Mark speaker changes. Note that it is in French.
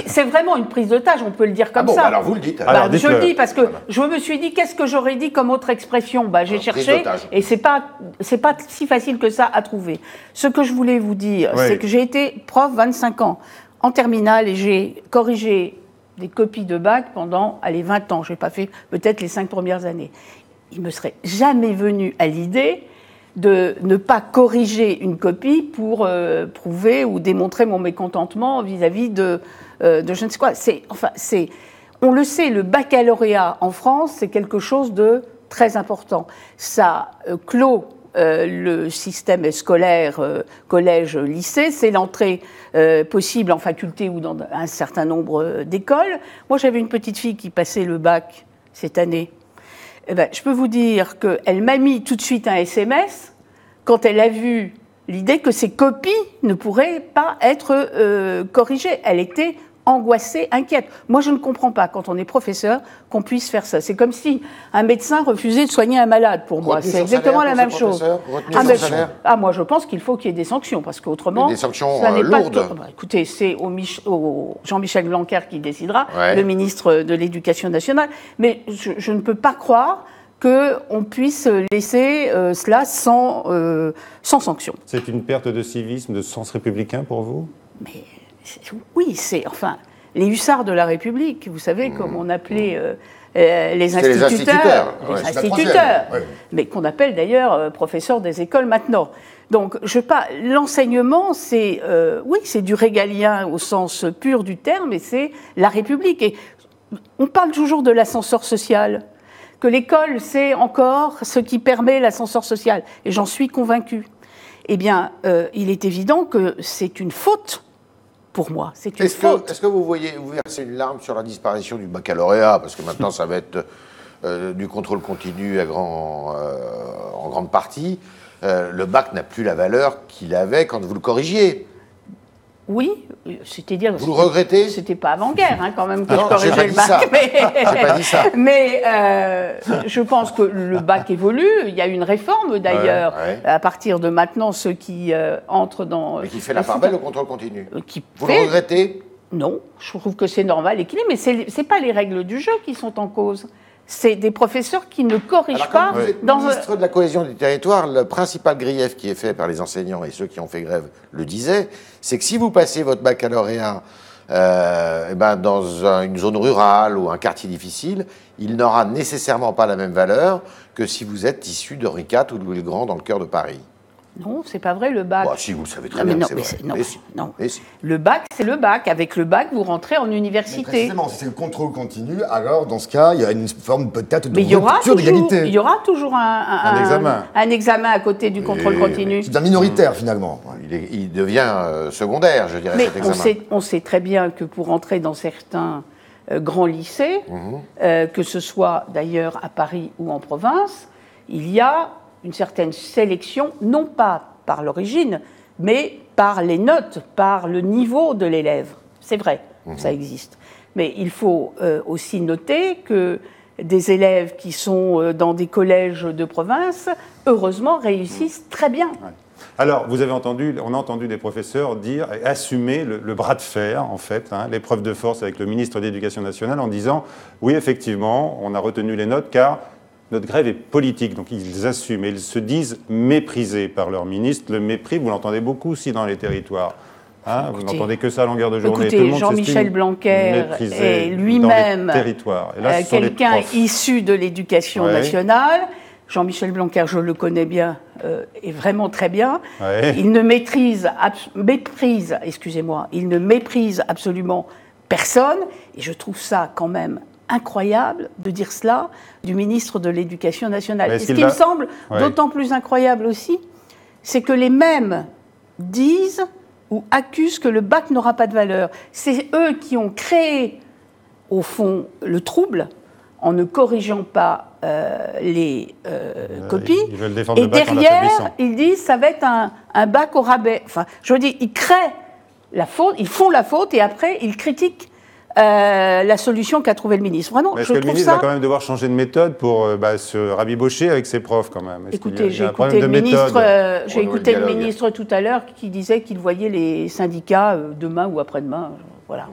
Speaker 1: c'est vraiment une prise d'otage, on peut le dire comme ça.
Speaker 2: Alors vous le dites.
Speaker 1: Je le dis parce que je me suis dit, qu'est-ce que j'aurais dit comme autre expression? J'ai cherché, et c'est pas si facile que ça à trouver. Ce que je voulais vous dire, c'est que j'ai été prof 25 ans en terminale et j'ai corrigé des copies de bac pendant 20 ans. Je n'ai pas fait peut-être les 5 premières années. Il me serait jamais venu à l'idée de ne pas corriger une copie pour prouver ou démontrer mon mécontentement vis-à-vis de je ne sais quoi. On le sait, le baccalauréat en France, c'est quelque chose de très important. Ça clôt le système scolaire, collège, lycée, c'est l'entrée possible en faculté ou dans un certain nombre d'écoles. Moi, j'avais une petite fille qui passait le bac cette année. Je peux vous dire qu'elle m'a mis tout de suite un SMS quand elle a vu l'idée que ses copies ne pourraient pas être corrigées. Elle était angoissée, inquiète. Moi, je ne comprends pas, quand on est professeur, qu'on puisse faire ça. C'est comme si un médecin refusait de soigner un malade, pour moi. C'est exactement la même chose. Moi, je pense qu'il faut qu'il y ait des sanctions, parce qu'autrement...
Speaker 2: Des sanctions lourdes.
Speaker 1: Écoutez, c'est au Jean-Michel Blanquer qui décidera, le ministre de l'Éducation nationale. Mais je ne peux pas croire qu'on puisse laisser cela sans sanction.
Speaker 3: C'est une perte de civisme, de sens républicain pour vous ?
Speaker 1: Oui, les hussards de la République, vous savez, comme on appelait les instituteurs, mais qu'on appelle d'ailleurs professeurs des écoles maintenant. Donc, l'enseignement, c'est du régalien au sens pur du terme, et c'est la République. Et on parle toujours de l'ascenseur social, que l'école, c'est encore ce qui permet l'ascenseur social, et j'en suis convaincue. Eh bien, il est évident que c'est une faute. Pour moi, c'est une faute.
Speaker 2: Est-ce que vous versez une larme sur la disparition du baccalauréat? Parce que maintenant, ça va être du contrôle continu en grande partie. Le bac n'a plus la valeur qu'il avait quand vous le corrigiez.
Speaker 1: Oui, c'est-à-dire...
Speaker 2: Vous le regrettez?
Speaker 1: C'était pas avant-guerre, quand même, que je corrigeais le bac.
Speaker 2: J'ai pas dit ça.
Speaker 1: Mais je pense que le bac évolue. Il y a une réforme, d'ailleurs, à partir de maintenant, ceux qui entrent dans...
Speaker 2: Mais qui fait la part belle au contrôle continu. Vous le regrettez?
Speaker 1: Non, je trouve que c'est normal et qu'il est, mais c'est pas les règles du jeu qui sont en cause. C'est des professeurs qui ne corrigent pas...
Speaker 2: Vous êtes ministre de la cohésion du territoire, le principal grief qui est fait par les enseignants, et ceux qui ont fait grève le disaient, c'est que si vous passez votre baccalauréat dans une zone rurale ou un quartier difficile, il n'aura nécessairement pas la même valeur que si vous êtes issu de Henri IV ou de Louis le Grand dans le cœur de Paris.
Speaker 1: Non, c'est pas vrai, le bac.
Speaker 2: Si, vous le savez très bien, c'est vrai.
Speaker 1: Non. Le bac, c'est le bac. Avec le bac, vous rentrez en université. Mais
Speaker 4: précisément, si c'est le contrôle continu, alors, dans ce cas, il y a une forme peut-être de rupture d'égalité.
Speaker 1: Il y aura toujours un examen à côté du contrôle continu.
Speaker 4: C'est un minoritaire, finalement.
Speaker 2: Il devient secondaire, je dirais, cet examen.
Speaker 1: On sait très bien que pour entrer dans certains grands lycées, que ce soit d'ailleurs à Paris ou en province, il y a une certaine sélection, non pas par l'origine, mais par les notes, par le niveau de l'élève. C'est vrai, ça existe. Mais il faut aussi noter que des élèves qui sont dans des collèges de province, heureusement, réussissent très bien.
Speaker 3: Ouais. Alors, on a entendu des professeurs dire et assumer le bras de fer, en fait, l'épreuve de force avec le ministre de l'Éducation nationale, en disant « Oui, effectivement, on a retenu les notes car notre grève est politique ». Donc, ils assument et ils se disent méprisés par leur ministre. Le mépris, vous l'entendez beaucoup aussi dans les territoires. Vous n'entendez que ça à longueur de journée.
Speaker 1: Écoutez, Jean-Michel Blanquer est lui-même quelqu'un issu de l'Éducation nationale. Jean-Michel Blanquer, je le connais bien, et vraiment très bien. Il ne méprise absolument personne. Et je trouve ça quand même incroyable de dire cela du ministre de l'Éducation nationale. Et ce qui me semble d'autant plus incroyable aussi, c'est que les mêmes disent ou accusent que le bac n'aura pas de valeur. C'est eux qui ont créé, au fond, le trouble en ne corrigeant pas les copies. Et derrière, ils disent ça va être un bac au rabais. Enfin, je veux dire, ils créent la faute, ils font la faute et après, ils critiquent la solution qu'a trouvée le ministre. Vraiment,
Speaker 3: est-ce que le ministre va quand même devoir changer de méthode pour se rabibocher avec ses profs quand même?
Speaker 1: Écoutez, j'ai écouté le ministre tout à l'heure qui disait qu'il voyait les syndicats demain ou après-demain. Voilà.